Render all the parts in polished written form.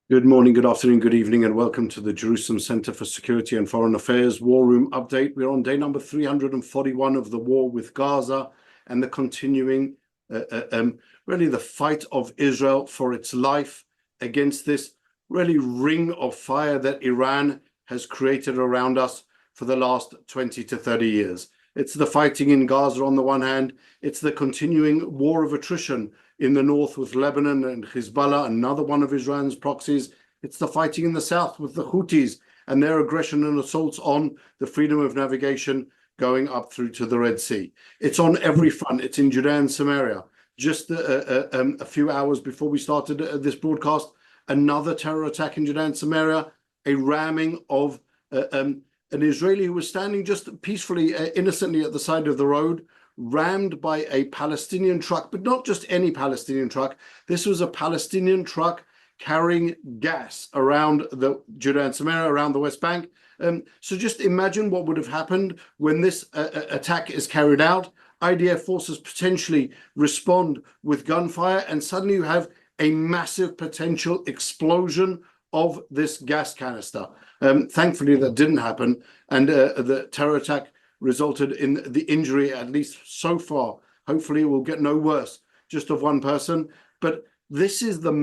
Good morning, good afternoon, good evening, and welcome to the Jerusalem Center for Security and Foreign Affairs War Room Update. We're on day number 341 of the war with Gaza and the continuing, really the fight of Israel for its life against this really ring of fire that Iran has created around us for the last 20 to 30 years. It's the fighting in Gaza on the one hand, it's the continuing war of attrition in the north with Lebanon and Hezbollah, another one of Iran's proxies. It's the fighting in the south with the Houthis and their aggression and assaults on the freedom of navigation going up through to the Red Sea. It's on every front. It's in Judea and Samaria. Just a few hours before we started this broadcast, another terror attack in Judea and Samaria, a ramming of an Israeli who was standing just peacefully, innocently at the side of the road, rammed by a Palestinian truck, but not just any Palestinian truck. This was a Palestinian truck carrying gas around the Judea and Samaria, around the West Bank. So just imagine what would have happened when this attack is carried out. IDF forces potentially respond with gunfire, and suddenly you have a massive potential explosion of this gas canister. Thankfully, that didn't happen, and the terror attack resulted in the injury, at least so far. Hopefully it will get no worse, just of one person. But this is the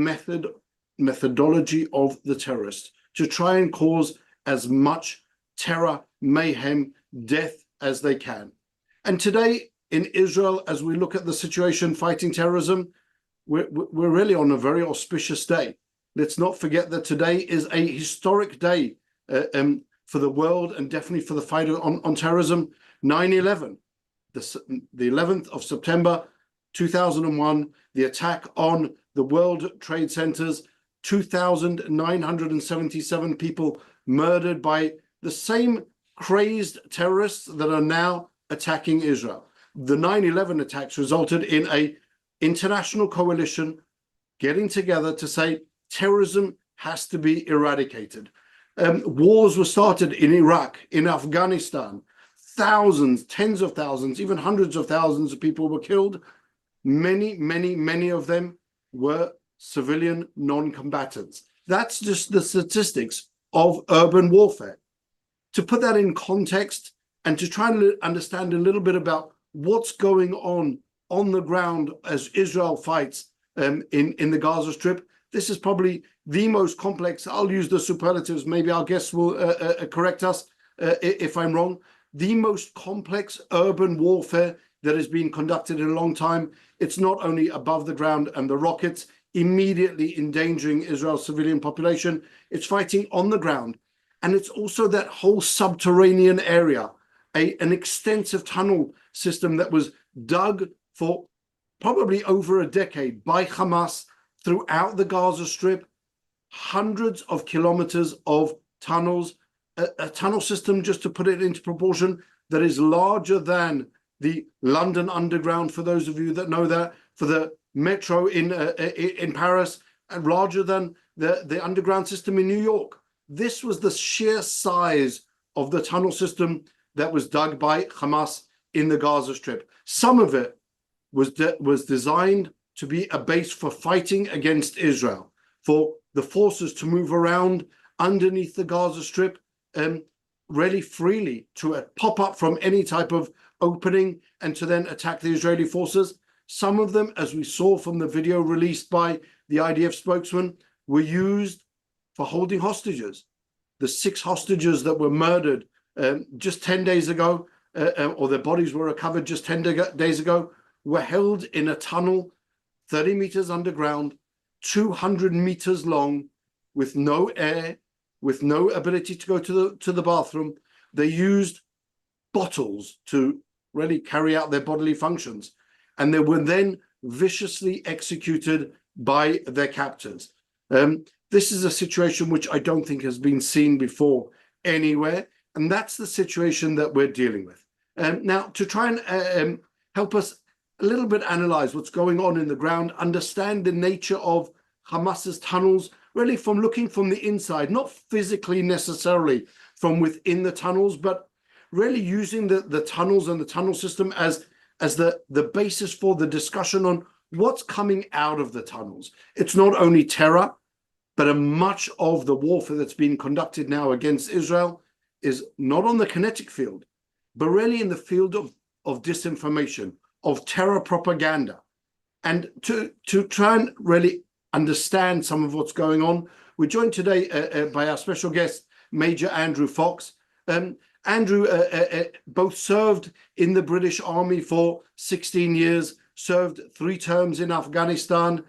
methodology of the terrorists, to try and cause as much terror, mayhem, death as they can. And today in Israel, as we look at the situation fighting terrorism, we're really on a very auspicious day. Let's not forget that today is a historic day for the world, and definitely for the fight on terrorism. 9/11, the 11th of September 2001, the attack on the World Trade Centers, 2,977 people murdered by the same crazed terrorists that are now attacking Israel. The 9/11 attacks resulted in an international coalition getting together to say terrorism has to be eradicated. Wars were started in Iraq, in Afghanistan. Thousands, tens of thousands, even hundreds of thousands of people were killed. Many of them were civilian non-combatants. That's just the statistics of urban warfare. To put that in context and to try and understand a little bit about what's going on the ground as Israel fights in the Gaza Strip, this is probably the most complex. I'll use the superlatives. Maybe our guests will correct us if I'm wrong. The most complex urban warfare that has been conducted in a long time. It's not only above the ground and the rockets immediately endangering Israel's civilian population. It's fighting on the ground. And it's also that whole subterranean area, an extensive tunnel system that was dug for probably over a decade by Hamas throughout the Gaza Strip, hundreds of kilometers of tunnels, a tunnel system, just to put it into proportion, that is larger than the London Underground, for those of you that know that, for the metro in Paris, and larger than the underground system in New York. This was the sheer size of the tunnel system that was dug by Hamas in the Gaza Strip. Some of it was designed to be a base for fighting against Israel, for the forces to move around underneath the Gaza Strip really freely, to pop up from any type of opening and to then attack the Israeli forces. Some of them, as we saw from the video released by the IDF spokesman, were used for holding hostages. The 6 hostages that were murdered just 10 days ago, or their bodies were recovered just 10 days ago, were held in a tunnel 30 meters underground, 200 meters long, with no air, with no ability to go to the bathroom. They used bottles to really carry out their bodily functions, and they were then viciously executed by their captors. This is a situation which I don't think has been seen before anywhere, and that's the situation that we're dealing with. Now, to try and help us a little bit analyze what's going on in the ground, understand the nature of Hamas's tunnels, really from looking from the inside, not physically necessarily from within the tunnels, but really using the tunnels and the tunnel system as the basis for the discussion on what's coming out of the tunnels. It's not only terror, But much of the warfare that's being conducted now against Israel is not on the kinetic field, but really in the field of disinformation, of terror propaganda. And to try and really understand some of what's going on, we're joined today by our special guest, Major Andrew Fox. Andrew both served in the British Army for 16 years, served 3 terms in Afghanistan.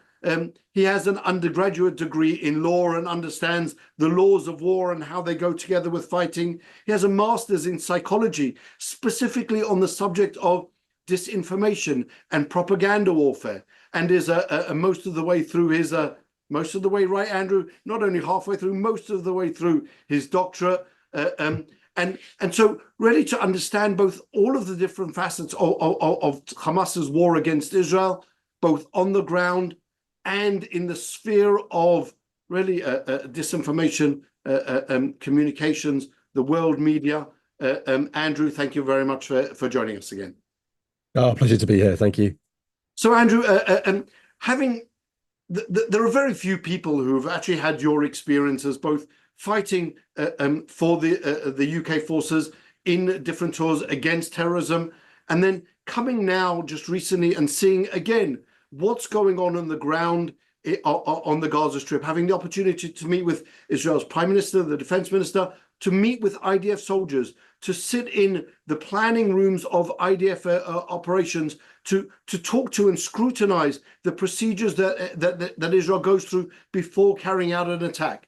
He has an undergraduate degree in law and understands the laws of war and how they go together with fighting. He has a master's in psychology, specifically on the subject of disinformation and propaganda warfare, and is most of the way through his most of the way, right, Andrew? Not only halfway through, most of the way through his doctorate. And so really to understand both all of the different facets of Hamas's war against Israel, both on the ground and in the sphere of really disinformation, communications, the world media. Andrew, thank you very much for joining us again. Oh, pleasure to be here. Thank you. So, Andrew, there are very few people who have actually had your experiences, both fighting for the UK forces in different tours against terrorism, and then coming now just recently and seeing again what's going on the ground on the Gaza Strip, having the opportunity to meet with Israel's Prime Minister, the Defense Minister, to meet with IDF soldiers, to sit in the planning rooms of IDF operations, to talk to and scrutinize the procedures that Israel goes through before carrying out an attack.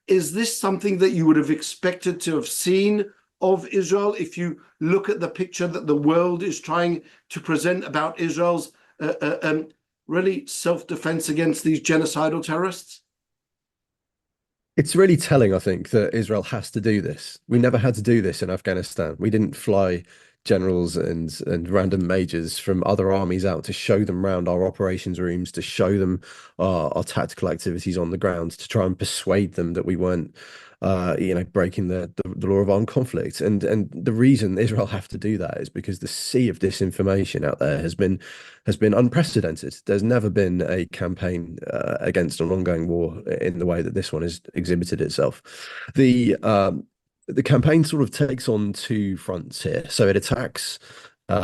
Is this something that you would have expected to have seen of Israel if you look at the picture that the world is trying to present about Israel's really self-defense against these genocidal terrorists? It's really telling, I think, that Israel has to do this. We never had to do this in Afghanistan. We didn't fly generals and random majors from other armies out to show them around our operations rooms, to show them our tactical activities on the ground, to try and persuade them that we weren't breaking the law of armed conflict. And the reason Israel have to do that is because the sea of disinformation out there has been unprecedented. There's never been a campaign against an ongoing war in the way that this one has exhibited itself. The campaign sort of takes on 2 fronts here. So it attacks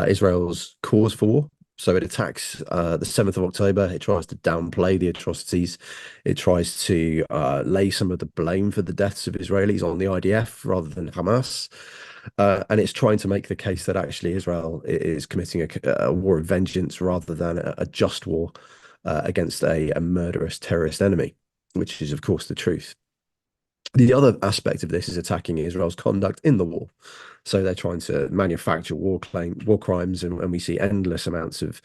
Israel's cause for war. So it attacks the 7th of October. It tries to downplay the atrocities. It tries to lay some of the blame for the deaths of Israelis on the IDF rather than Hamas. And it's trying to make the case that actually Israel is committing a war of vengeance rather than a just war against a murderous terrorist enemy, which is, of course, the truth. The other aspect of this is attacking Israel's conduct in the war. So they're trying to manufacture war crimes, and we see endless amounts of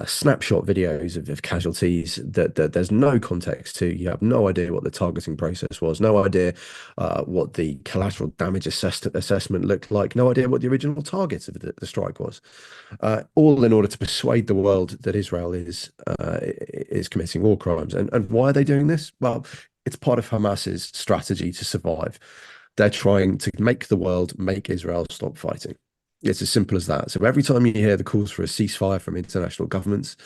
snapshot videos of casualties that there's no context to. You have no idea what the targeting process was, no idea what the collateral damage assessment looked like, no idea what the original target of the strike was. All in order to persuade the world that Israel is committing war crimes. And why are they doing this? Well, it's part of Hamas's strategy to survive. They're trying to make the world, make Israel stop fighting. It's as simple as that. So every time you hear the calls for a ceasefire from international governments,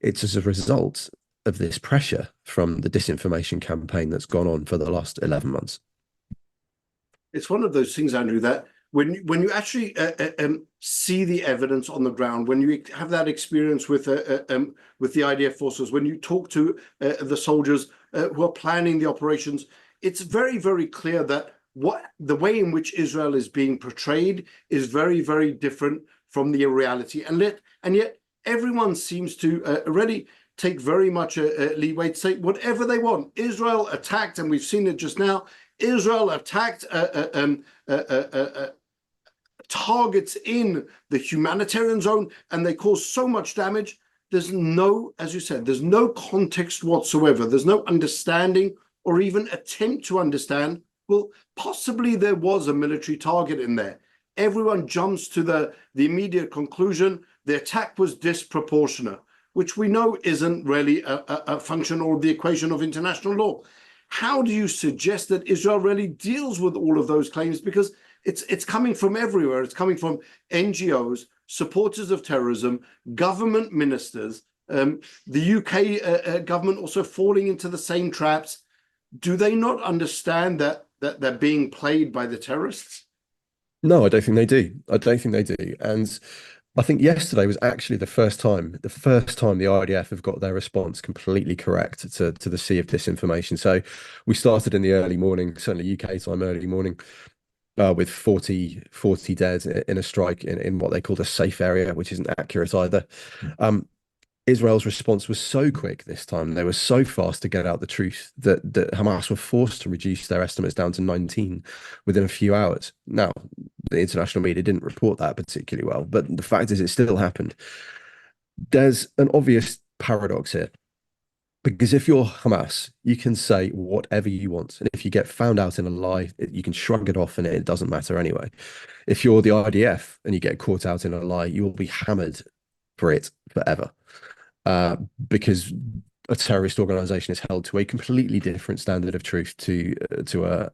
it's as a result of this pressure from the disinformation campaign that's gone on for the last 11 months. It's one of those things, Andrew, that when you actually see the evidence on the ground, when you have that experience with the IDF forces, when you talk to the soldiers who are planning the operations, it's very, very clear that the way in which Israel is being portrayed is very, very different from the reality, and yet everyone seems to already take very much a leeway to say whatever they want. Israel attacked, and we've seen it just now. Israel attacked targets in the humanitarian zone, and they caused so much damage. There's no, as you said, there's no context whatsoever. There's no understanding or even attempt to understand. Well, possibly there was a military target in there. Everyone jumps to the immediate conclusion the attack was disproportionate, which we know isn't really a function or the equation of international law. How do you suggest that Israel really deals with all of those claims? Because it's coming from everywhere. It's coming from NGOs, supporters of terrorism, government ministers, the UK government also falling into the same traps. Do they not understand that they're being played by the terrorists? No, I don't think they do. I don't think they do. And I think yesterday was actually the first time the IDF have got their response completely correct to the sea of disinformation. So we started in the early morning, certainly UK time, early morning, with 40 dead in a strike in what they called a safe area, which isn't accurate either. Um, Israel's response was so quick this time. They were so fast to get out the truth that Hamas were forced to reduce their estimates down to 19 within a few hours. Now, the international media didn't report that particularly well, but the fact is it still happened. There's an obvious paradox here. Because if you're Hamas, you can say whatever you want. And if you get found out in a lie, you can shrug it off and it doesn't matter anyway. If you're the IDF and you get caught out in a lie, you will be hammered for it forever. Because a terrorist organization is held to a completely different standard of truth to a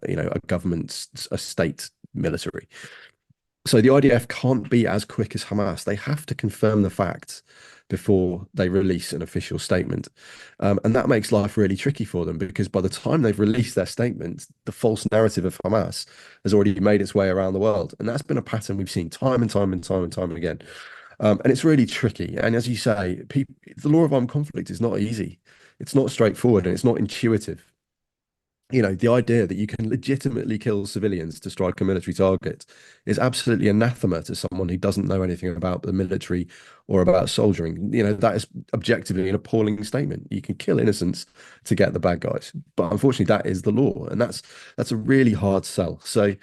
government, a state military. So the IDF can't be as quick as Hamas. They have to confirm the facts before they release an official statement. And that makes life really tricky for them because by the time they've released their statement, the false narrative of Hamas has already made its way around the world. And that's been a pattern we've seen time and time and time and time again. And it's really tricky. And as you say, the law of armed conflict is not easy. It's not straightforward and it's not intuitive. The idea that you can legitimately kill civilians to strike a military target is absolutely anathema to someone who doesn't know anything about the military or about soldiering. That is objectively an appalling statement. You can kill innocents to get the bad guys, but unfortunately, that is the law, and that's a really hard sell. So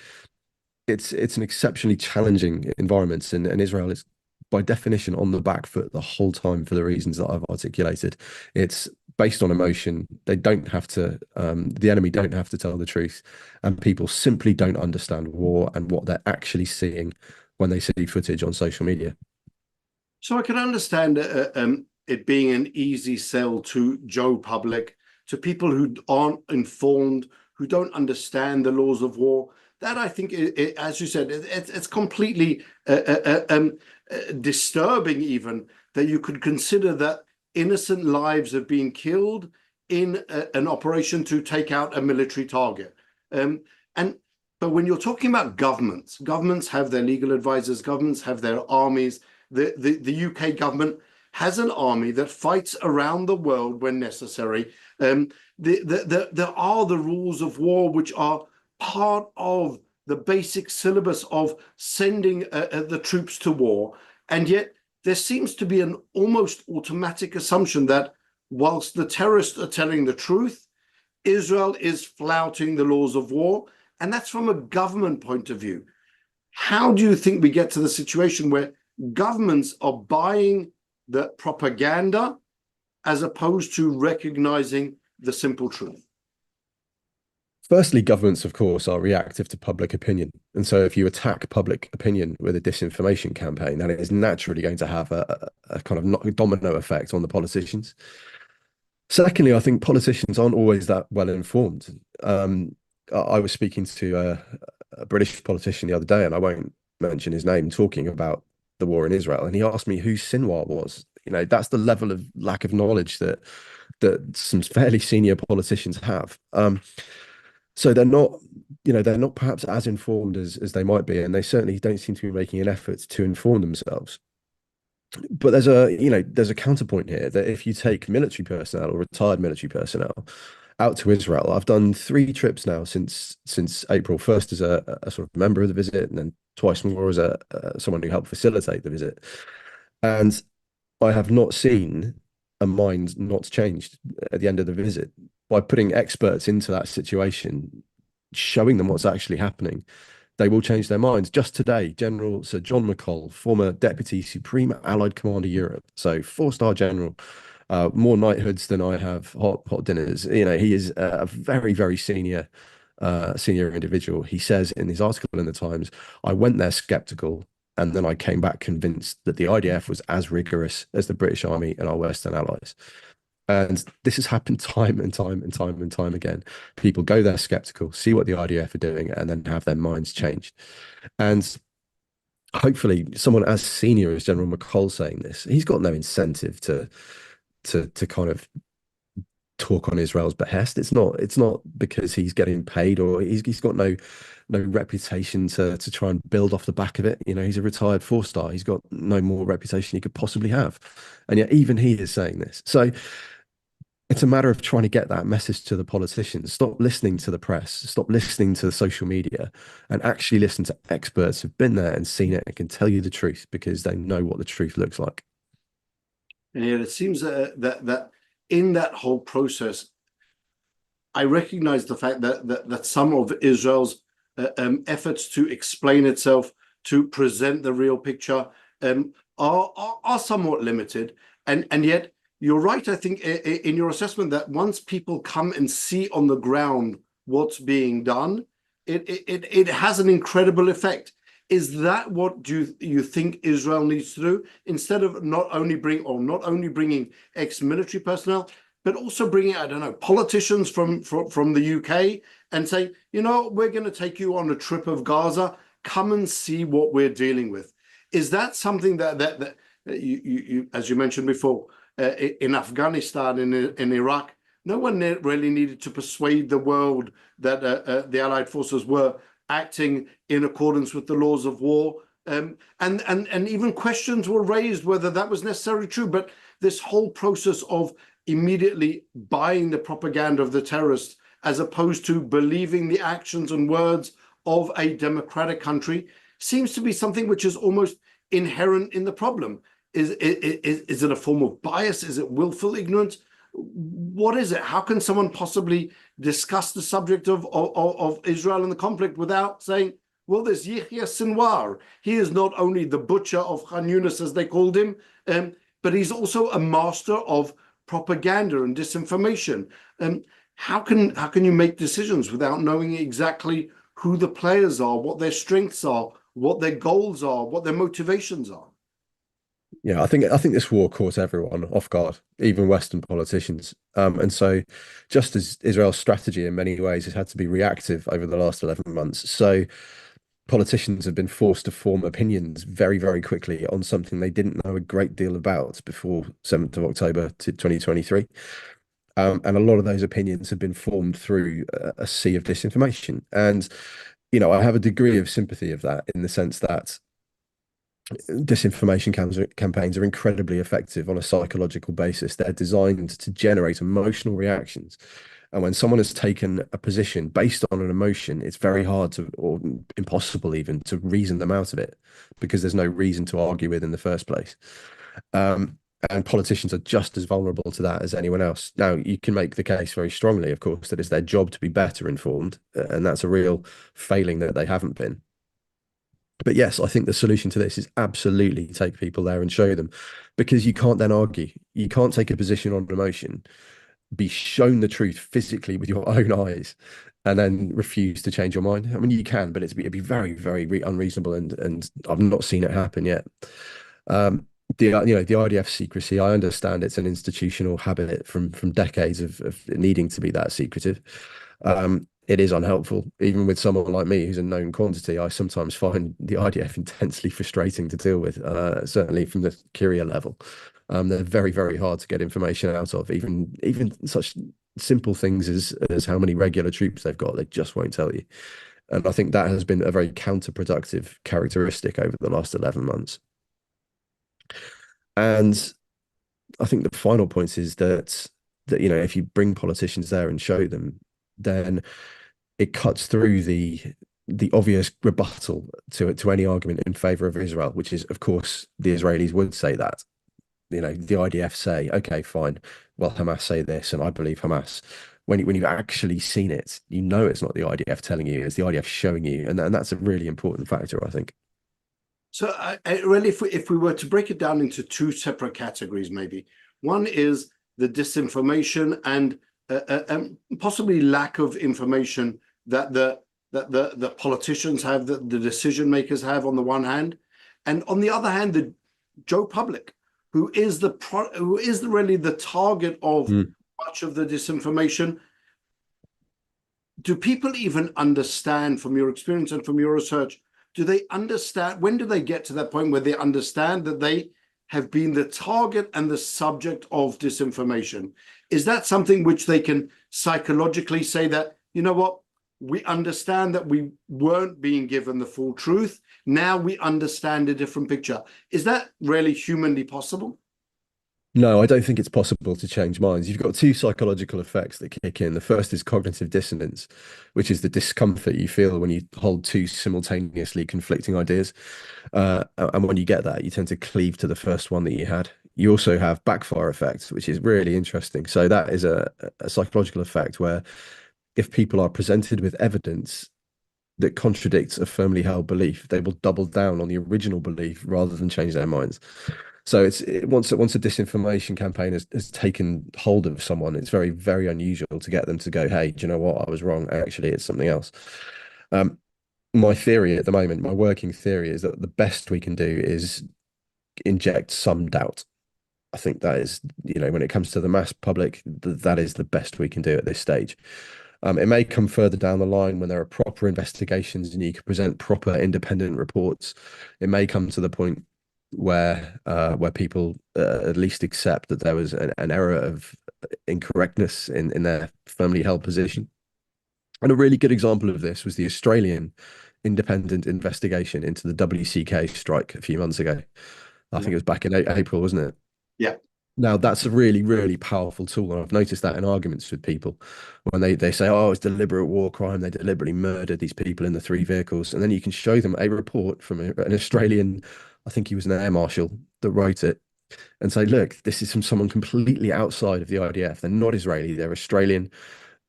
it's an exceptionally challenging environment, and Israel is by definition on the back foot the whole time for the reasons that I've articulated. It's based on emotion. They don't have to, the enemy don't have to tell the truth, and people simply don't understand war and what they're actually seeing when they see footage on social media. So I can understand it being an easy sell to Joe public, to people who aren't informed, who don't understand the laws of war. That I think, as you said, it's completely disturbing even that you could consider that innocent lives have been killed in an operation to take out a military target. But when you're talking about governments have their legal advisors, governments have their armies. The UK government has an army that fights around the world when necessary. There are the rules of war which are part of the basic syllabus of sending the troops to war. And yet there seems to be an almost automatic assumption that whilst the terrorists are telling the truth, Israel is flouting the laws of war. And that's from a government point of view. How do you think we get to the situation where governments are buying the propaganda as opposed to recognizing the simple truth? Firstly, governments, of course, are reactive to public opinion. And so if you attack public opinion with a disinformation campaign, then it is naturally going to have a kind of domino effect on the politicians. Secondly, I think politicians aren't always that well informed. I was speaking to a British politician the other day, and I won't mention his name, talking about the war in Israel. And he asked me who Sinwar was. That's the level of lack of knowledge that some fairly senior politicians have. So they're not perhaps as informed as they might be, and they certainly don't seem to be making an effort to inform themselves. But there's a counterpoint here that if you take military personnel or retired military personnel out to Israel, I've done 3 trips now since April. First as a sort of member of the visit, and then twice more as someone who helped facilitate the visit. And I have not seen a mind not changed at the end of the visit by putting experts into that situation, showing them what's actually happening. They will change their minds. Just today, General Sir John McCall, former Deputy Supreme Allied Commander Europe, so 4-star general, more knighthoods than I have hot dinners. He is a very, very senior individual. He says in his article in the Times, I went there skeptical, and then I came back convinced that the IDF was as rigorous as the British Army and our Western allies. And this has happened time and time and time and time again. People go there skeptical, see what the IDF are doing, and then have their minds changed. And hopefully, someone as senior as General McCall saying this, he's got no incentive to kind of talk on Israel's behest. It's not because he's getting paid, or he's got no reputation to try and build off the back of it. You know, he's a retired four-star. He's got no more reputation he could possibly have. And yet even he is saying this. So it's a matter of trying to get that message to the politicians. Stop listening to the press, stop listening to the social media, and actually listen to experts who've been there and seen it and can tell you the truth, because they know what the truth looks like. And yet it seems that in that whole process, I recognize the fact that some of Israel's efforts to explain itself, to present the real picture, are somewhat limited. And yet you're right, I think, in your assessment that once people come and see on the ground what's being done, it has an incredible effect. Is that what do you think Israel needs to do, instead of not only bringing ex-military personnel, but also bringing, I don't know, politicians from the UK and say, you know, we're going to take you on a trip of Gaza. Come and see what we're dealing with. Is that something that you as you mentioned before, in Afghanistan, in Iraq, no one really needed to persuade the world that the Allied forces were acting in accordance with the laws of war, and even questions were raised whether that was necessarily true. But this whole process of immediately buying the propaganda of the terrorists, as opposed to believing the actions and words of a democratic country, seems to be something which is almost inherent in the problem. Is it a form of bias? Is it willful ignorance? What is it? How can someone possibly discuss the subject of Israel and the conflict without saying, well, there's Yahya Sinwar. He is not only the butcher of Khan Yunis, as they called him, but he's also a master of propaganda and disinformation. How can you make decisions without knowing exactly who the players are, what their strengths are, what their goals are, what their motivations are? Yeah, I think this war caught everyone off guard, even Western politicians. And so, just as Israel's strategy in many ways has had to be reactive over the last 11 months, so politicians have been forced to form opinions very, very quickly on something they didn't know a great deal about before 7th of October 2023. And a lot of those opinions have been formed through a sea of disinformation. And, you know, I have a degree of sympathy of that, in the sense that disinformation campaigns are incredibly effective on a psychological basis. They're designed to generate emotional reactions. And when someone has taken a position based on an emotion, it's very hard to, or impossible even, to reason them out of it, because there's no reason to argue with in the first place. And politicians are just as vulnerable to that as anyone else. Now, you can make the case very strongly, of course, that it's their job to be better informed, and that's a real failing that they haven't been. But yes, I think the solution to this is absolutely take people there and show them, because you can't then argue. You can't take a position on emotion, be shown the truth physically with your own eyes, and then refuse to change your mind. I mean, you can, but it'd be very, very unreasonable, and I've not seen it happen yet. The IDF secrecy, I understand it's an institutional habit from decades of needing to be that secretive. It is unhelpful, even with someone like me who's a known quantity. I sometimes find the IDF intensely frustrating to deal with, certainly from the courier level. They're very, very hard to get information out of, even such simple things as how many regular troops they've got. They just won't tell you. And I think that has been a very counterproductive characteristic over the last 11 months. And I think the final point is that you know, if you bring politicians there and show them, then it cuts through the obvious rebuttal to any argument in favor of Israel, which is, of course, the Israelis would say that. You know, the IDF say, okay, fine, well, Hamas say this, and I believe Hamas. When you've actually seen it, you know it's not the IDF telling you, it's the IDF showing you, and that's a really important factor, I think. So really, if we were to break it down into two separate categories, maybe one is the disinformation and possibly lack of information that the politicians have, that the decision makers have, on the one hand, and on the other hand, the Joe public, who is really the target of much of the disinformation. Do people even understand, from your experience and from your research, do they understand, when do they get to that point where they understand that they have been the target and the subject of disinformation. Is that something which they can psychologically say that, you know what, we understand that we weren't being given the full truth. Now we understand a different picture. Is that really humanly possible? No, I don't think it's possible to change minds. You've got two psychological effects that kick in. The first is cognitive dissonance, which is the discomfort you feel when you hold two simultaneously conflicting ideas. And when you get that, you tend to cleave to the first one that you had. You also have backfire effects, which is really interesting. So that is a psychological effect where if people are presented with evidence that contradicts a firmly held belief, they will double down on the original belief rather than change their minds. So once a disinformation campaign has taken hold of someone, it's very, very unusual to get them to go, hey, do you know what? I was wrong. Actually, it's something else. My theory at the moment, my working theory is that the best we can do is inject some doubt. I think that is, when it comes to the mass public, that is the best we can do at this stage. It may come further down the line when there are proper investigations and you can present proper independent reports. It may come to the point where people at least accept that there was an error of incorrectness in their firmly held position. And a really good example of this was the Australian independent investigation into the WCK strike a few months ago. I think it was back in April, wasn't it? Yeah. Now, that's a really, really powerful tool. And I've noticed that in arguments with people when they say, oh, it's deliberate war crime. They deliberately murdered these people in the three vehicles. And then you can show them a report from an Australian, I think he was an air marshal that wrote it, and say, look, this is from someone completely outside of the IDF. They're not Israeli, they're Australian.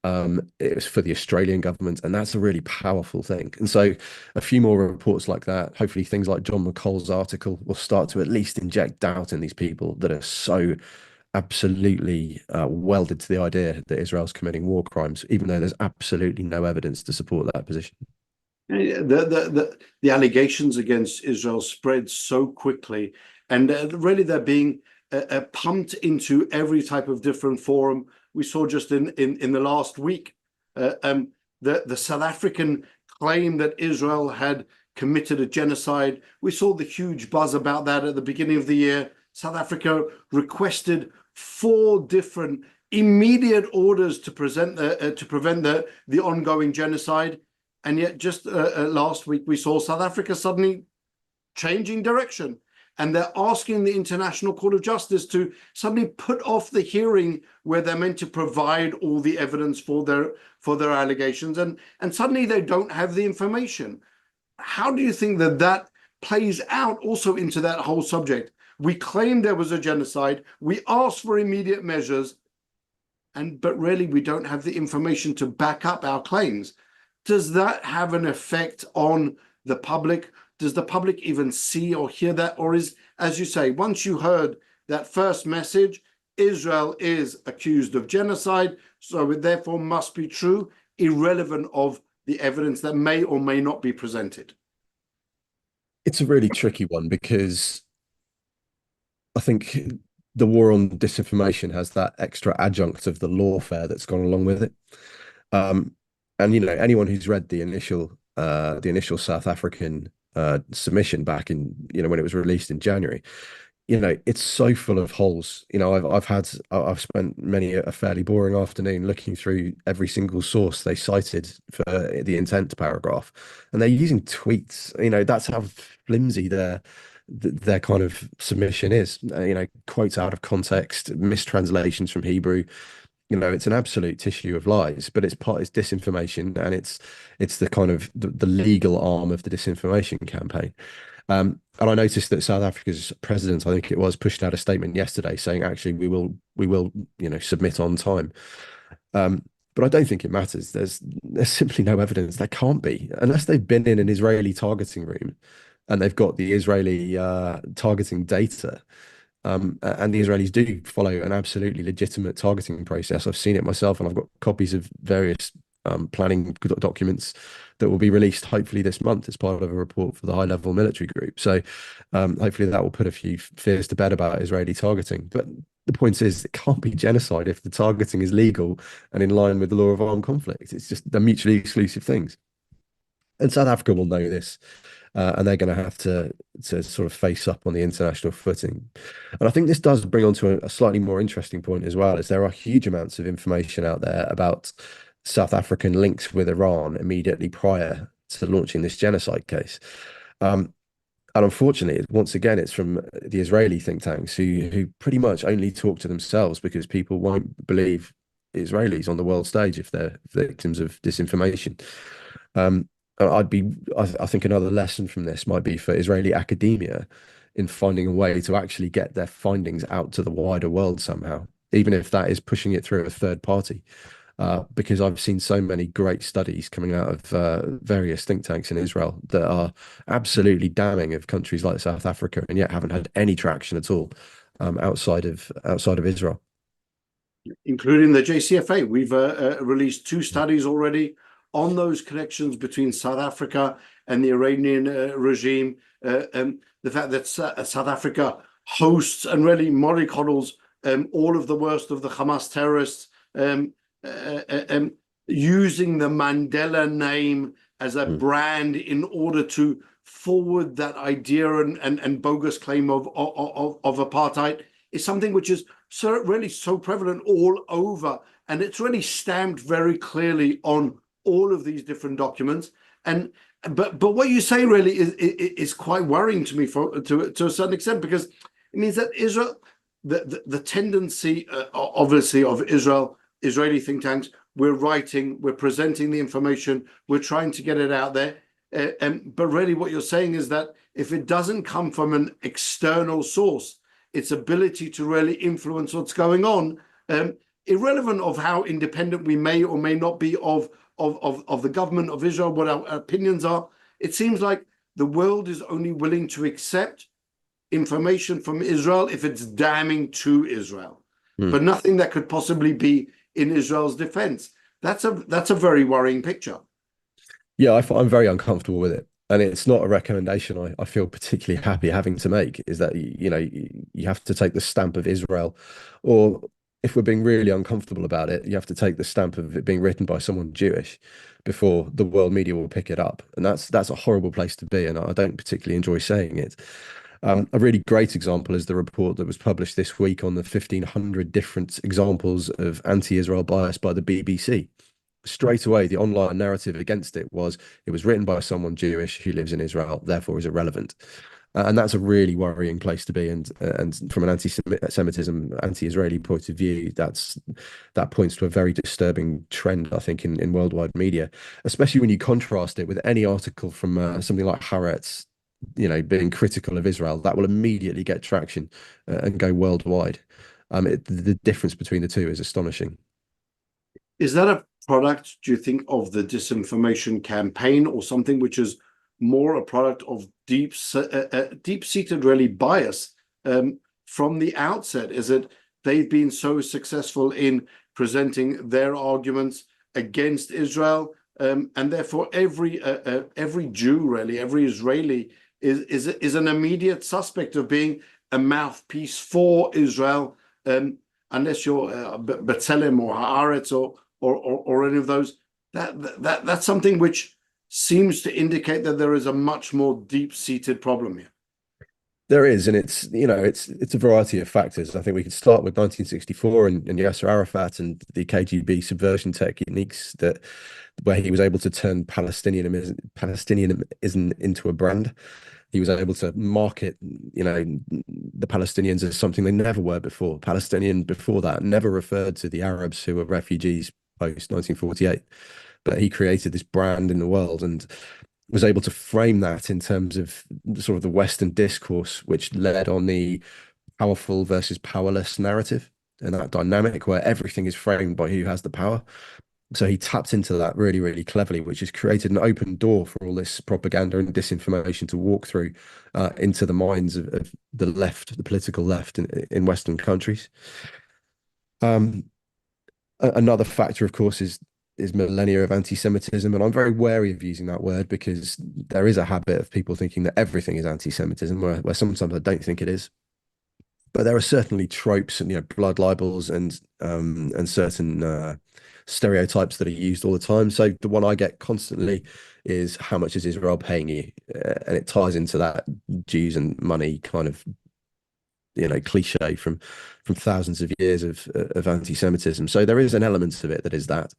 It was for the Australian government, and that's a really powerful thing. And so a few more reports like that, hopefully things like John McCall's article will start to at least inject doubt in these people that are so absolutely welded to the idea that Israel's committing war crimes, even though there's absolutely no evidence to support that position. The allegations against Israel spread so quickly, and really they're being pumped into every type of different forum. We saw just in the last week the South African claim that Israel had committed a genocide. We saw the huge buzz about that at the beginning of the year. South Africa requested 4 different immediate orders to prevent the ongoing genocide. And yet just last week, we saw South Africa suddenly changing direction. And they're asking the International Court of Justice to suddenly put off the hearing where they're meant to provide all the evidence for their allegations. And suddenly they don't have the information. How do you think that plays out also into that whole subject? We claim there was a genocide. We asked for immediate measures. But really, we don't have the information to back up our claims. Does that have an effect on the public? Does the public even see or hear that? Or is, as you say, once you heard that first message, Israel is accused of genocide, so it therefore must be true, irrelevant of the evidence that may or may not be presented? It's a really tricky one because I think the war on disinformation has that extra adjunct of the lawfare that's gone along with it. And anyone who's read the initial South African submission back in when it was released in January, it's so full of holes. I've spent many a fairly boring afternoon looking through every single source they cited for the intent paragraph, and they're using tweets. That's how flimsy their kind of submission is. Quotes out of context, mistranslations from Hebrew. It's an absolute tissue of lies, but it's disinformation, and it's the kind of the legal arm of the disinformation campaign. And I noticed that South Africa's president, I think it was, pushed out a statement yesterday saying, actually, we will submit on time. But I don't think it matters. There's simply no evidence. There can't be, unless they've been in an Israeli targeting room and they've got the Israeli targeting data. And the Israelis do follow an absolutely legitimate targeting process. I've seen it myself, and I've got copies of various planning documents that will be released hopefully this month as part of a report for the high-level military group. So hopefully that will put a few fears to bed about Israeli targeting. But the point is, it can't be genocide if the targeting is legal and in line with the law of armed conflict. It's just they're mutually exclusive things. And South Africa will know this. and they're going to have to sort of face up on the international footing. And I think this does bring on to a slightly more interesting point as well, is there are huge amounts of information out there about South African links with Iran immediately prior to launching this genocide case. And unfortunately, once again, it's from the Israeli think tanks who pretty much only talk to themselves, because people won't believe Israelis on the world stage if they're victims of disinformation. Um, I think another lesson from this might be for Israeli academia in finding a way to actually get their findings out to the wider world somehow, even if that is pushing it through a third party. Because I've seen so many great studies coming out of various think tanks in Israel that are absolutely damning of countries like South Africa, and yet haven't had any traction at all outside of Israel. Including the JCFA. We've released 2 studies already on those connections between South Africa and the Iranian regime. The fact that South Africa hosts and really mollycoddles all of the worst of the Hamas terrorists, using the Mandela name as a brand in order to forward that idea and bogus claim of apartheid is something which is really so prevalent all over, and it's really stamped very clearly on all of these different documents. And but what you say really is quite worrying to me to a certain extent, because it means that Israel, the tendency obviously of Israeli think tanks, we're writing, we're presenting the information, we're trying to get it out there. But really what you're saying is that if it doesn't come from an external source, its ability to really influence what's going on, irrelevant of how independent we may or may not be of the government of Israel, what our opinions are, it seems like the world is only willing to accept information from Israel if it's damning to Israel, but nothing that could possibly be in Israel's defense. That's a very worrying picture. Yeah, I'm very uncomfortable with it. And it's not a recommendation I feel particularly happy having to make, is that, you have to take the stamp of Israel, or if we're being really uncomfortable about it, you have to take the stamp of it being written by someone Jewish before the world media will pick it up. And that's a horrible place to be. And I don't particularly enjoy saying it. A really great example is the report that was published this week on the 1,500 different examples of anti-Israel bias by the BBC. Straight away, the online narrative against it was written by someone Jewish who lives in Israel, therefore is irrelevant. And that's a really worrying place to be. And from an anti-Semitism, anti-Israeli point of view, that points to a very disturbing trend, I think, in worldwide media, especially when you contrast it with any article from something like Haaretz, being critical of Israel. That will immediately get traction and go worldwide. The difference between the two is astonishing. Is that a product, do you think, of the disinformation campaign, or something which is more a product of deep-seated really bias from the outset? Is it they've been so successful in presenting their arguments against Israel, and therefore every Jew, really, every Israeli is an immediate suspect of being a mouthpiece for Israel, unless you're B'Tselem or Haaretz or any of those. That's something which seems to indicate that there is a much more deep-seated problem here. There is, and it's a variety of factors. I think we could start with 1964 and Yasser Arafat and the KGB subversion techniques where he was able to turn Palestinianism into a brand. He was able to market, the Palestinians as something they never were before. Palestinian before that never referred to the Arabs who were refugees post 1948, but he created this brand in the world and was able to frame that in terms of sort of the Western discourse, which led on the powerful versus powerless narrative, and that dynamic where everything is framed by who has the power. So he tapped into that really, really cleverly, which has created an open door for all this propaganda and disinformation to walk through into the minds of the left, the political left in Western countries. Another factor, of course, is millennia of anti-Semitism, and I'm very wary of using that word because there is a habit of people thinking that everything is anti-Semitism, where sometimes I don't think it is. But there are certainly tropes and blood libels and certain stereotypes that are used all the time. So the one I get constantly is, how much is Israel paying you? And it ties into that Jews and money kind of cliche from thousands of years of anti-Semitism. So there is an element of it that is that,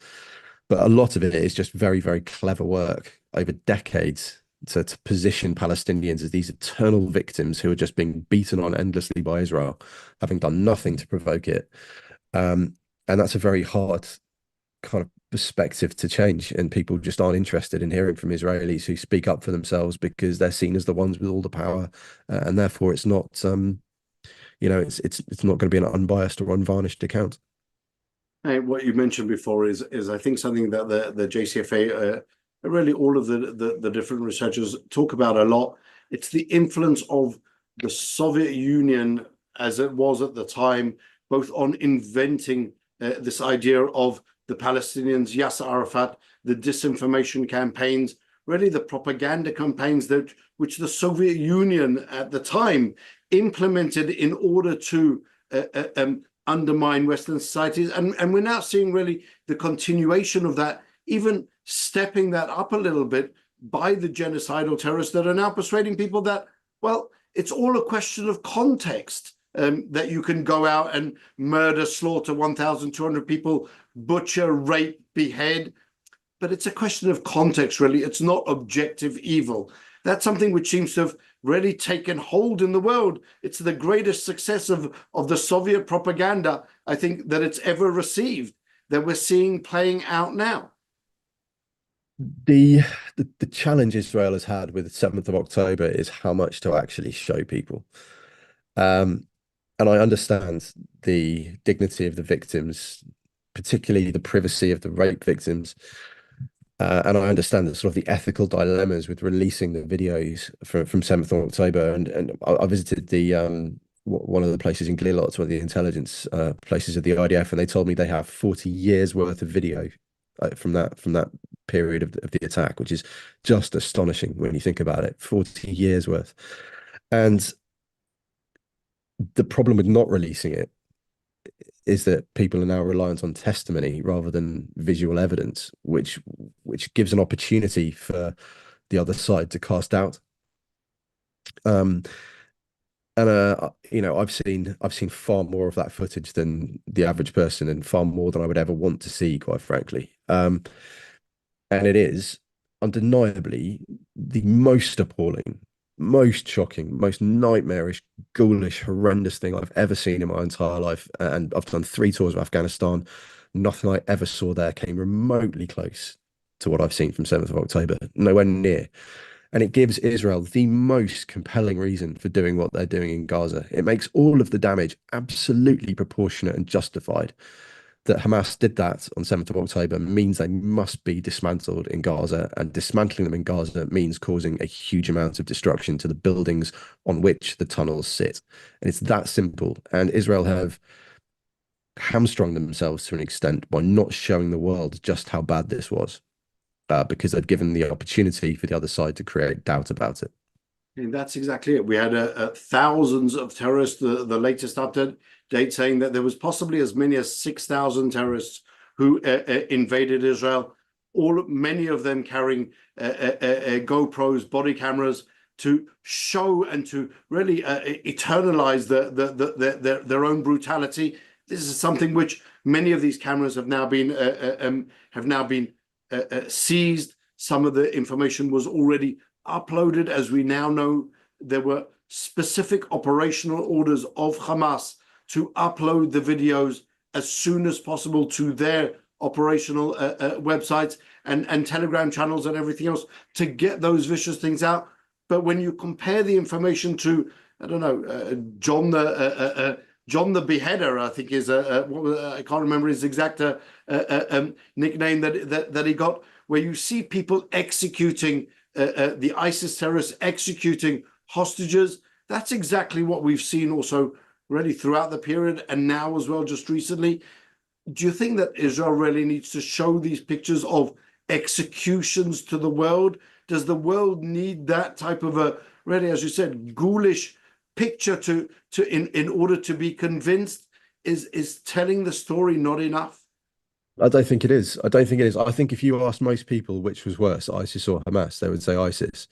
but a lot of it is just very, very clever work over decades to position Palestinians as these eternal victims who are just being beaten on endlessly by Israel, having done nothing to provoke it. And that's a very hard kind of perspective to change. And people just aren't interested in hearing from Israelis who speak up for themselves, because they're seen as the ones with all the power. And therefore it's not, it's not going to be an unbiased or unvarnished account. Hey, what you mentioned before is I think something that the JCFA, really all of the different researchers talk about a lot. It's the influence of the Soviet Union, as it was at the time, both on inventing this idea of the Palestinians, Yasser Arafat, the disinformation campaigns, really the propaganda campaigns which the Soviet Union at the time implemented in order to undermine Western societies. And we're now seeing really the continuation of that, even stepping that up a little bit by the genocidal terrorists that are now persuading people that, well, it's all a question of context, that you can go out and murder, slaughter 1,200 people, butcher, rape, behead. But it's a question of context, really. It's not objective evil. That's something which seems to have really taken hold in the world. It's the greatest success of the Soviet propaganda, I think, that it's ever received, that we're seeing playing out now. The challenge Israel has had with the 7th of October is how much to actually show people. And I understand the dignity of the victims, particularly the privacy of the rape victims. And I understand that sort of the ethical dilemmas with releasing the videos from 7th of October. And I visited the one of the places in Glilot, one of the intelligence places of the IDF, and they told me they have 40 years worth of video from that period of the attack, which is just astonishing when you think about it. 40 years worth. And the problem with not releasing it is that people are now reliant on testimony rather than visual evidence, which gives an opportunity for the other side to cast doubt. And I've seen far more of that footage than the average person, and far more than I would ever want to see, quite frankly. And it is undeniably the most appalling, most shocking, most nightmarish, ghoulish, horrendous thing I've ever seen in my entire life. And I've done 3 tours of Afghanistan. Nothing I ever saw there came remotely close to what I've seen from 7th of October. Nowhere near. And it gives Israel the most compelling reason for doing what they're doing in Gaza. It makes all of the damage absolutely proportionate and justified. That Hamas did that on 7th of October means they must be dismantled in Gaza, and dismantling them in Gaza means causing a huge amount of destruction to the buildings on which the tunnels sit. And it's that simple. And Israel have hamstrung themselves to an extent by not showing the world just how bad this was, because they've given the opportunity for the other side to create doubt about it. And that's exactly it. We had thousands of terrorists, the latest update saying that there was possibly as many as 6,000 terrorists who invaded Israel, many of them carrying GoPros, body cameras, to show and to really eternalize their own brutality. This is something which many of these cameras have now been seized. Some of the information was already uploaded. As we now know, there were specific operational orders of Hamas to upload the videos as soon as possible to their operational websites and Telegram channels and everything else to get those vicious things out. But when you compare the information to, I don't know, John the Beheader, I think is I can't remember his exact nickname that he got, where you see people executing the ISIS terrorists executing hostages. That's exactly what we've seen also really throughout the period, and now as well just recently. Do you think that Israel really needs to show these pictures of executions to the world? Does the world need that type of a, really, as you said, ghoulish picture in order to be convinced? Is telling the story not enough? I don't think it is. I don't think it is. I think if you asked most people which was worse, ISIS or Hamas, they would say ISIS.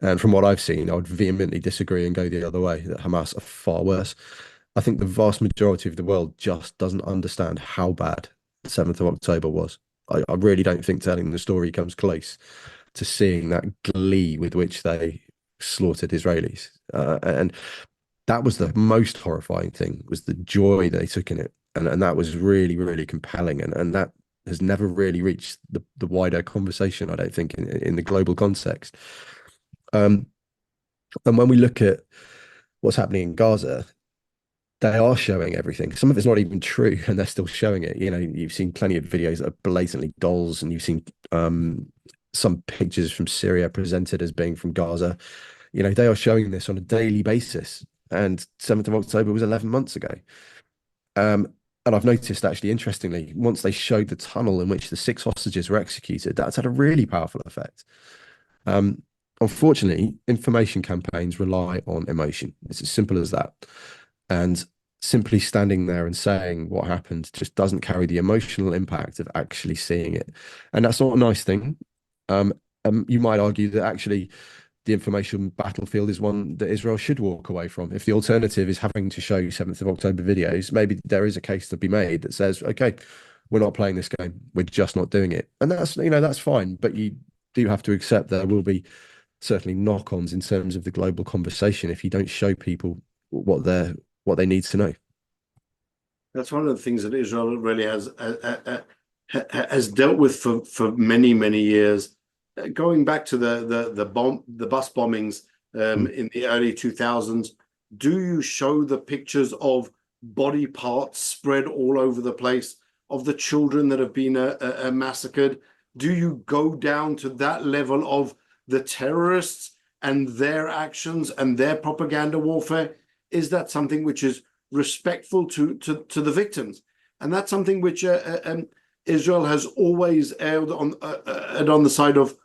And from what I've seen, I would vehemently disagree and go the other way, that Hamas are far worse. I think the vast majority of the world just doesn't understand how bad the 7th of October was. I really don't think telling the story comes close to seeing that glee with which they slaughtered Israelis. And that was the most horrifying thing, was the joy they took in it. And that was really, really compelling. And that has never really reached the wider conversation, I don't think, in the global context. And when we look at what's happening in Gaza, they are showing everything. Some of it's not even true, and they're still showing it. You know, you've seen plenty of videos that are blatantly dolls, and you've seen some pictures from Syria presented as being from Gaza. You know, they are showing this on a daily basis. And 7th of October was 11 months ago. And I've noticed, actually, interestingly, once they showed the tunnel in which the 6 hostages were executed, that's had a really powerful effect. Unfortunately, information campaigns rely on emotion. It's as simple as that. And simply standing there and saying what happened just doesn't carry the emotional impact of actually seeing it. And that's not a nice thing. You might argue that actually the information battlefield is one that Israel should walk away from. If the alternative is having to show 7th of October videos, maybe there is a case to be made that says, okay, we're not playing this game. We're just not doing it. And that's, you know, that's fine. But you do have to accept there will be certainly knock-ons in terms of the global conversation if you don't show people what they need to know. That's one of the things that Israel really has dealt with for many years. Going back to the bus bombings in the early 2000s, do you show the pictures of body parts spread all over the place, of the children that have been massacred? Do you go down to that level of the terrorists and their actions and their propaganda warfare? Is that something which is respectful to the victims? And that's something which Israel has always erred on the side of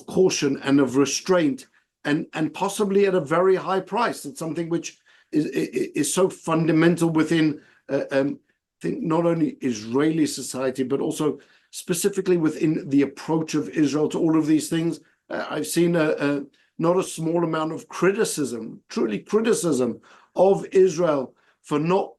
caution and of restraint, and possibly at a very high price. It's something which is so fundamental within I think not only Israeli society, but also specifically within the approach of Israel to all of these things. I've seen not a small amount of criticism, truly criticism of Israel for not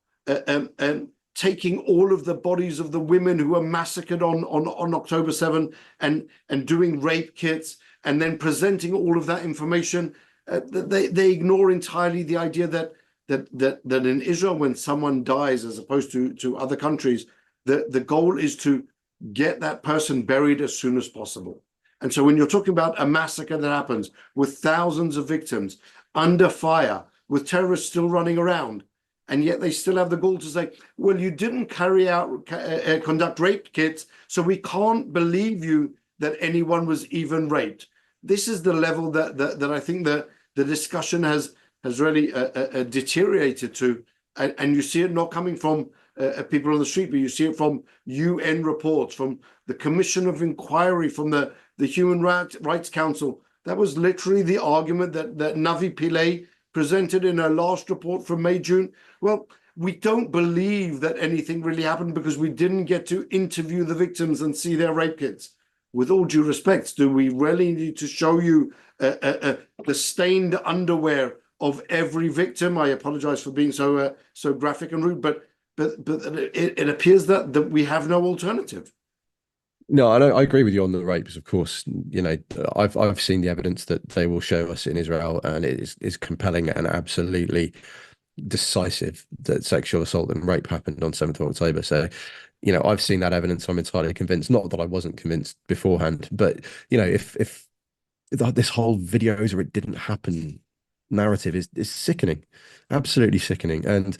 taking all of the bodies of the women who were massacred on October 7 and doing rape kits and then presenting all of that information. They ignore entirely the idea that in Israel, when someone dies, as opposed to other countries, the goal is to get that person buried as soon as possible. And so when you're talking about a massacre that happens with thousands of victims under fire, with terrorists still running around, and yet they still have the gall to say, well, you didn't conduct rape kits, so we can't believe you that anyone was even raped. This is the level that I think the discussion has really deteriorated to. And you see it not coming from people on the street, but you see it from UN reports, from the Commission of Inquiry, from the Human Rights Council. That was literally the argument that Navi Pillay presented in her last report from May, June. Well, we don't believe that anything really happened because we didn't get to interview the victims and see their rape kits. With all due respect, do we really need to show you the stained underwear of every victim? I apologize for being so graphic and rude, but it appears that we have no alternative. No, I agree with you on the rapes. Of course, you know, I've seen the evidence that they will show us in Israel, and it is compelling and absolutely decisive that sexual assault and rape happened on 7th of October. So, you know, I've seen that evidence. I'm entirely convinced. Not that I wasn't convinced beforehand, but you know, if this whole videos or it didn't happen narrative is sickening, absolutely sickening. And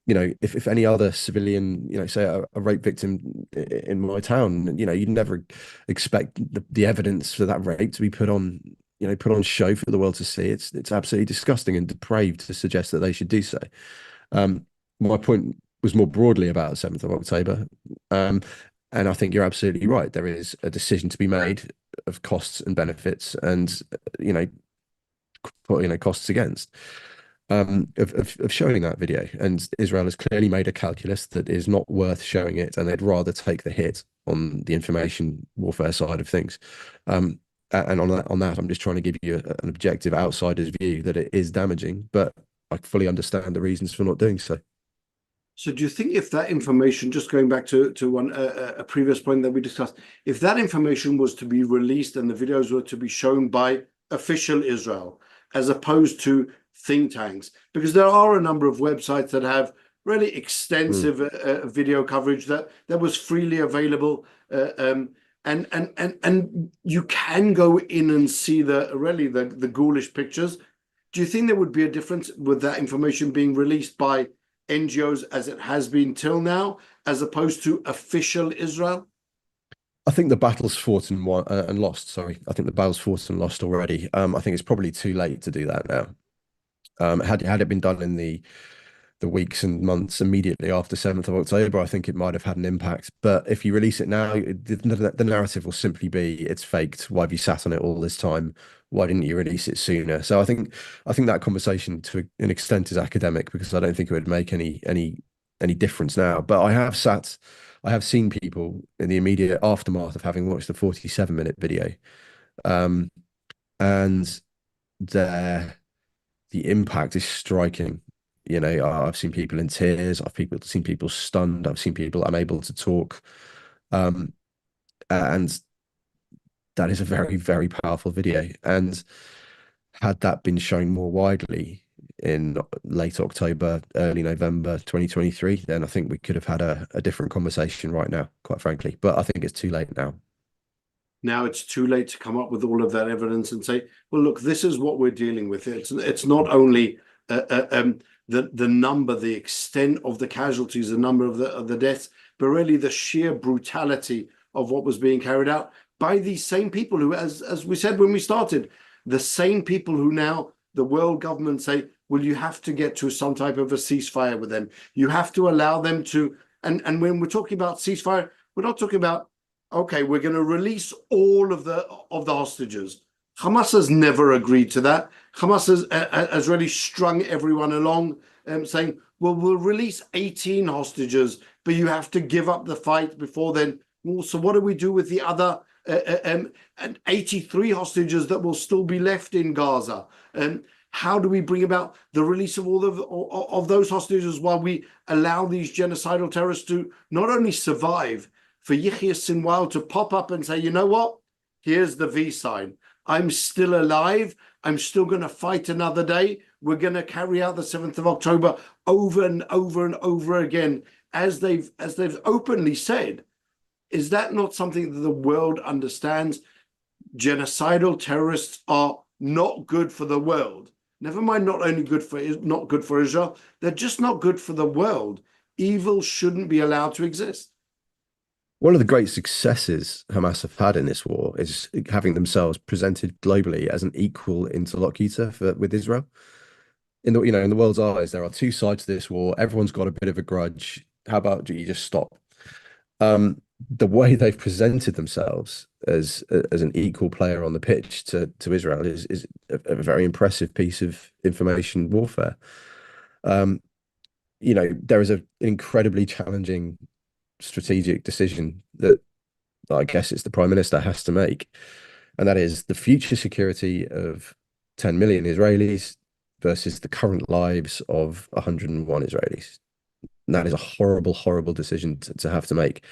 you know, if any other civilian, you know, say a rape victim in my town, you know, you'd never expect the evidence for that rape to be put on, you know, put on show for the world to see. It's absolutely disgusting and depraved to suggest that they should do so. My point was more broadly about 7th of October. And I think you're absolutely right. There is a decision to be made of costs and benefits and, you know, costs against. of showing that video. And Israel has clearly made a calculus that is not worth showing it, and they'd rather take the hit on the information warfare side of things. And on that, I'm just trying to give you an objective outsider's view that it is damaging, but I fully understand the reasons for not doing so. So do you think if that information, just going back to one a previous point that we discussed, if that information was to be released and the videos were to be shown by official Israel, as opposed to think tanks, because there are a number of websites that have really extensive video coverage that was freely available, and you can go in and see the ghoulish pictures. Do you think there would be a difference with that information being released by NGOs as it has been till now, as opposed to official Israel? I think the battle's fought and won and lost. Sorry, I think the battle's fought and lost already. I think it's probably too late to do that now. Had it been done in the weeks and months immediately after 7th of October, I think it might have had an impact. But if you release it now, the narrative will simply be it's faked. Why have you sat on it all this time? Why didn't you release it sooner? So I think that conversation to an extent is academic, because I don't think it would make any difference now. But I have seen people in the immediate aftermath of having watched the 47-minute video, and the impact is striking. You know, I've seen people in tears. Seen people stunned. I've seen people unable to talk. And that is a very, very powerful video. And had that been shown more widely in late October, early November 2023, then I think we could have had a different conversation right now, quite frankly. But I think it's too late now. Now it's too late to come up with all of that evidence and say, well, look, this is what we're dealing with. It's not only the number, the extent of the casualties, the number of the deaths, but really the sheer brutality of what was being carried out by these same people who, as we said when we started, the same people who now the world government say, well, you have to get to some type of a ceasefire with them. You have to allow them to, and when we're talking about ceasefire, we're not talking about, okay, we're going to release all of the hostages. Hamas has never agreed to that. Hamas has really strung everyone along, saying, well, we'll release 18 hostages, but you have to give up the fight before then. Well, so what do we do with the other 83 hostages that will still be left in Gaza? How do we bring about the release of all of those hostages while we allow these genocidal terrorists to not only survive, for Yahya Sinwar to pop up and say, you know what? Here's the V sign. I'm still alive. I'm still going to fight another day. We're going to carry out the 7th of October over and over and over again, as they've openly said. Is that not something that the world understands? Genocidal terrorists are not good for the world. Never mind not good for Israel, they're just not good for the world. Evil shouldn't be allowed to exist. One of the great successes Hamas have had in this war is having themselves presented globally as an equal interlocutor with Israel. In the world's eyes, there are two sides to this war. Everyone's got a bit of a grudge. How about you just stop? The way they've presented themselves as an equal player on the pitch to Israel is a very impressive piece of information warfare. There is an incredibly challenging strategic decision that I guess it's the Prime Minister has to make, and that is the future security of 10 million Israelis versus the current lives of 101 Israelis. And that is a horrible, horrible decision to have to make.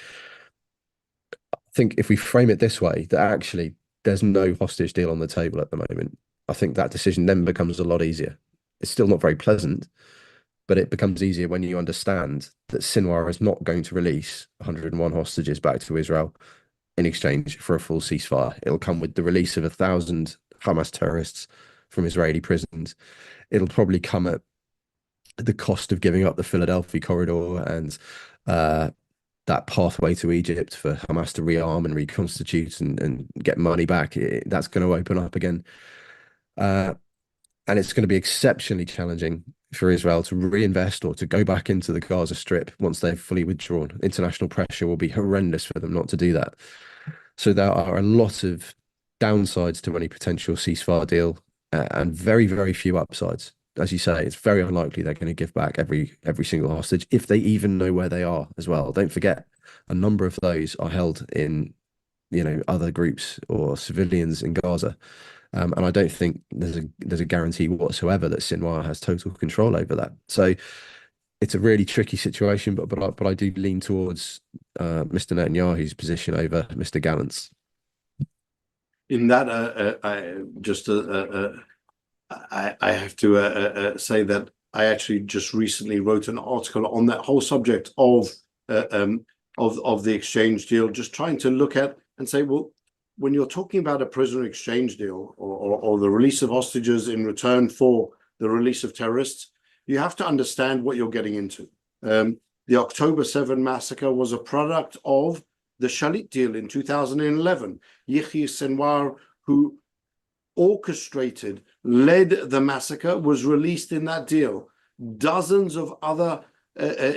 I think if we frame it this way, that actually there's no hostage deal on the table at the moment, I think that decision then becomes a lot easier. It's still not very pleasant, but it becomes easier when you understand that Sinwar is not going to release 101 hostages back to Israel in exchange for a full ceasefire. It'll come with the release of 1,000 Hamas terrorists from Israeli prisons. It'll probably come at the cost of giving up the Philadelphia corridor and that pathway to Egypt for Hamas to rearm and reconstitute and get money back. That's going to open up again. And it's going to be exceptionally challenging for Israel to reinvest or to go back into the Gaza Strip once they've fully withdrawn. International pressure will be horrendous for them not to do that. So there are a lot of downsides to any potential ceasefire deal and very, very few upsides. as you say, it's very unlikely they're going to give back every single hostage, if they even know where they are as well. Don't forget, a number of those are held in, other groups or civilians in Gaza. And I don't think there's a guarantee whatsoever that Sinwar has total control over that. So it's a really tricky situation, but I do lean towards Mr. Netanyahu's position over Mr. Gallant's. In that, I have to say that I actually just recently wrote an article on that whole subject of the exchange deal, just trying to look at and say, well, when you're talking about a prisoner exchange deal or the release of hostages in return for the release of terrorists, you have to understand what you're getting into. The October 7 massacre was a product of the Shalit deal in 2011. Yahya Sinwar, who orchestrated, led the massacre, was released in that deal. Dozens of other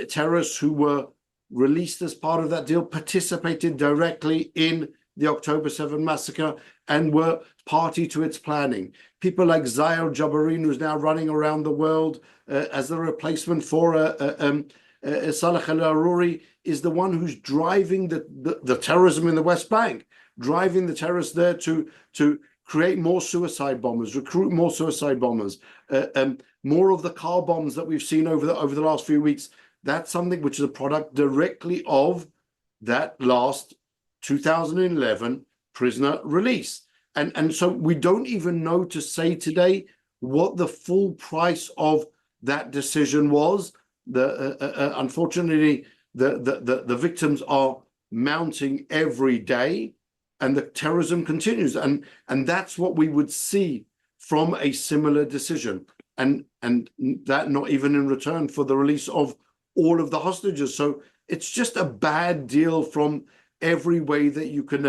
terrorists who were released as part of that deal participated directly in the October 7 massacre and were party to its planning. People like Zayar Jabarin, who's now running around the world as the replacement for Salah al-Aruri, is the one who's driving the terrorism in the West Bank, driving the terrorists there to create more suicide bombers, recruit more suicide bombers, more of the car bombs that we've seen over the last few weeks. That's something which is a product directly of that last 2011 prisoner release. And so we don't even know to say today what the full price of that decision was. Unfortunately, the victims are mounting every day, and the terrorism continues. And that's what we would see from a similar decision. And that not even in return for the release of all of the hostages. So it's just a bad deal from every way that you can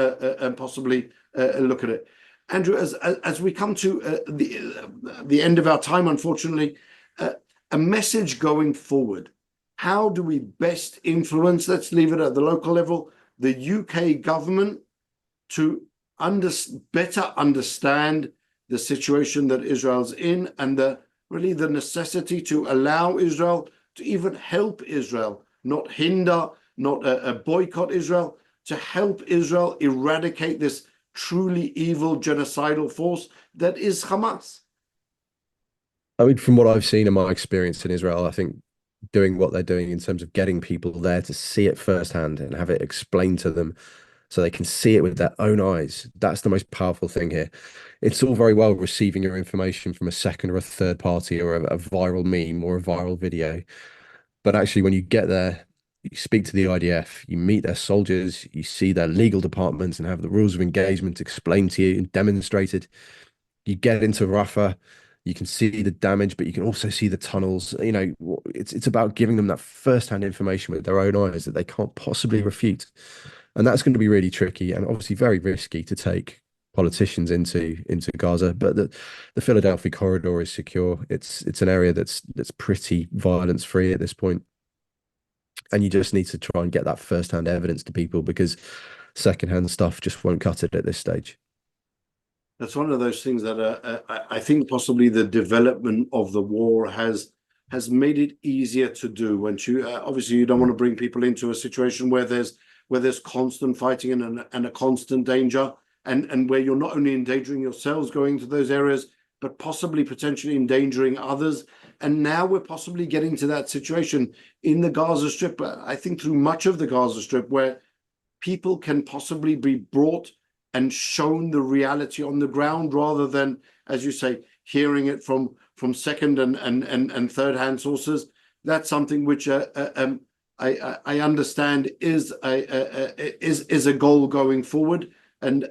possibly look at it. Andrew, as we come to the end of our time, unfortunately, a message going forward. How do we best influence, let's leave it at the local level, the UK government to better understand the situation that Israel's in, and really the necessity to allow Israel to even help Israel, not hinder, not boycott Israel, to help Israel eradicate this truly evil genocidal force that is Hamas? I mean, from what I've seen in my experience in Israel, I think doing what they're doing in terms of getting people there to see it firsthand and have it explained to them so they can see it with their own eyes, that's the most powerful thing here. It's all very well receiving your information from a second or a third party or a viral meme or a viral video. But actually, when you get there, you speak to the IDF, you meet their soldiers, you see their legal departments and have the rules of engagement explained to you and demonstrated. You get into Rafah, you can see the damage, but you can also see the tunnels. It's about giving them that first-hand information with their own eyes that they can't possibly refute. And that's going to be really tricky and obviously very risky to take politicians into Gaza. But the Philadelphia corridor is secure. It's an area that's pretty violence-free at this point. And you just need to try and get that first-hand evidence to people, because second-hand stuff just won't cut it at this stage. That's one of those things that I think possibly the development of the war has made it easier to do. When you obviously you don't want to bring people into a situation where there's constant fighting and a constant danger, and where you're not only endangering yourselves going to those areas, but possibly potentially endangering others. And now we're possibly getting to that situation in the Gaza Strip, I think through much of the Gaza Strip, where people can possibly be brought and shown the reality on the ground, rather than, as you say, hearing it from second and third hand sources. That's something which I understand is a goal going forward, and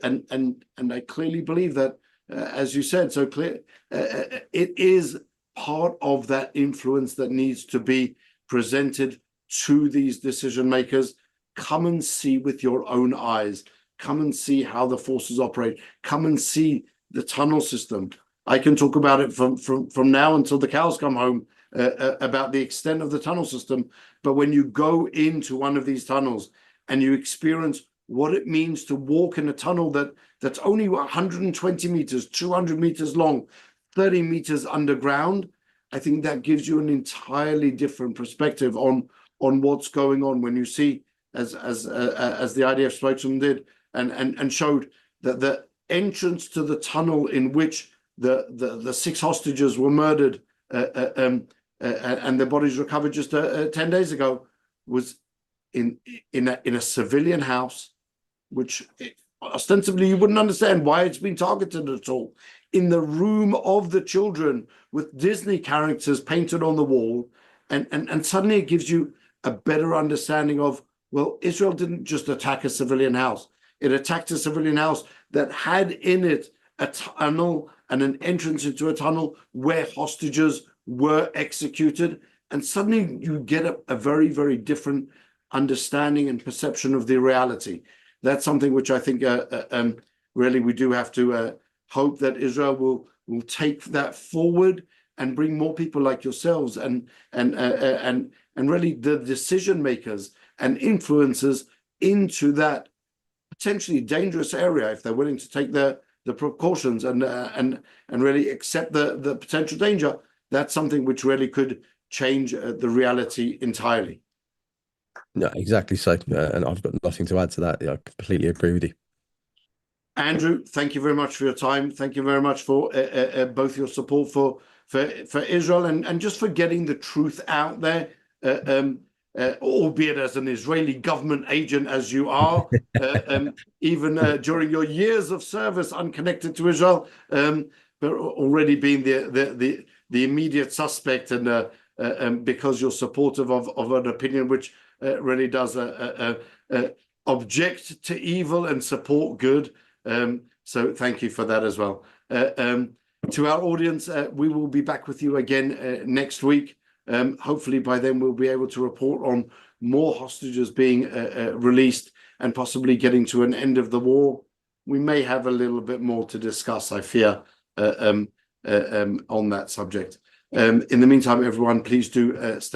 I clearly believe that, as you said so clear, it is part of that influence that needs to be presented to these decision makers. Come and see with your own eyes. Come and see how the forces operate. Come and see the tunnel system. I can talk about it from now until the cows come home about the extent of the tunnel system. But when you go into one of these tunnels and you experience what it means to walk in a tunnel that's only 120 meters, 200 meters long, 30 meters underground, I think that gives you an entirely different perspective on what's going on when you see, as the IDF spokesman did, and showed that the entrance to the tunnel in which the 6 hostages were murdered and their bodies recovered just 10 days ago was in a civilian house, which ostensibly you wouldn't understand why it's been targeted at all. In the room of the children with Disney characters painted on the wall, and suddenly it gives you a better understanding of, well, Israel didn't just attack a civilian house. It attacked a civilian house that had in it a tunnel and an entrance into a tunnel where hostages were executed. And suddenly you get a very, very different understanding and perception of the reality. That's something which I think really we do have to hope that Israel will take that forward and bring more people like yourselves and really the decision makers and influencers into that potentially dangerous area if they're willing to take the precautions and really accept the potential danger. That's something which really could change the reality entirely. No, exactly so. And I've got nothing to add to that. I completely agree with you. Andrew, thank you very much for your time. Thank you very much for both your support for Israel and just for getting the truth out there, albeit as an Israeli government agent as you are, even during your years of service unconnected to Israel, but already being the immediate suspect and because you're supportive of an opinion which really does object to evil and support good. So thank you for that as well. To our audience, we will be back with you again next week. Hopefully by then we'll be able to report on more hostages being released and possibly getting to an end of the war. We may have a little bit more to discuss, I fear, on that subject. In the meantime, everyone, please do stay